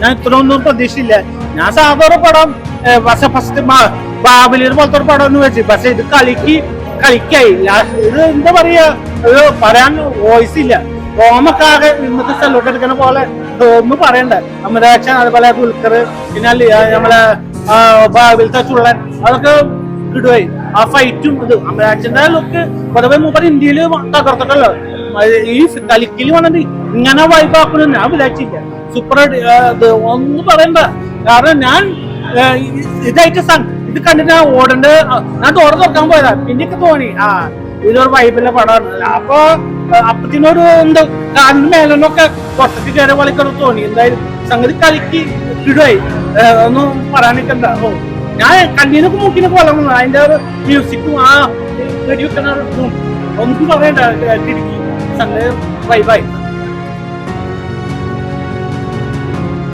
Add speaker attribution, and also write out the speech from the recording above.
Speaker 1: ഞാൻ ഇത്രയൊന്നും പ്രതീക്ഷയില്ല. ഞാൻ സാധാരണ പടം പക്ഷെ ഫസ്റ്റ് ബാബലിയുടെ പോലത്തെ ഒരു പടം എന്ന് വെച്ച്, പക്ഷെ ഇത് കളിക്കായി ഇത് എന്താ പറയാ, ഒരു പറയാൻ വോയിസ് ഇല്ല. ഓമക്കാകെ ഇന്നത്തെ സെല്ലോട്ട് എടുക്കുന്ന പോലെ ഒന്നും പറയണ്ട. അമിതാഭ്, അതുപോലെ ദുൽഖർ, പിന്നെ നമ്മളെ ബാബിലത്തെ ചുള്ളൻ, അതൊക്കെ ഇടുവായി. ആ ഫൈറ്റും ഇത് അമിതാഭിന്റെ ലുക്ക് പൊതുവെ മൂപ്പർ ഇന്ത്യയിൽ തകർത്തിട്ടല്ലോ. ഈ കളിക്കല് വന്നിട്ട് ഇങ്ങനെ വൈബാക്കണം ഞാൻ വിചാരിച്ചില്ല. സൂപ്പർ ഒന്നും പറയണ്ട. കാരണം ഞാൻ ഇതായിട്ട് ഇത് കണ്ടിട്ട് ഞാൻ ഓടേണ്ട, ഞാൻ ഡോർ തുറക്കാൻ പോയതാ. പിന്നെയൊക്കെ തോന്നി ഇതൊരു വൈബിലെ പടമാണ്. അപ്പൊ അപ്പത്തിനൊരു എന്താ കാലിന് മേലൊക്കെ പുറത്തേക്ക് കയറിയ പോലെയൊക്കെ തോന്നി. എന്തായാലും സംഗതി കളിക്ക് ഇടുവായി. ഒന്നും പറയാനിക്കണ്ട. ഞാൻ കണ്ണീനൊക്കെ മൂക്കിനൊക്കെ വളർന്നു. അതിന്റെ ഒരു മ്യൂസിക്കും ആ വെടിവെക്കുന്ന ഒന്നും പറയണ്ട. സംഗതി വൈബായി.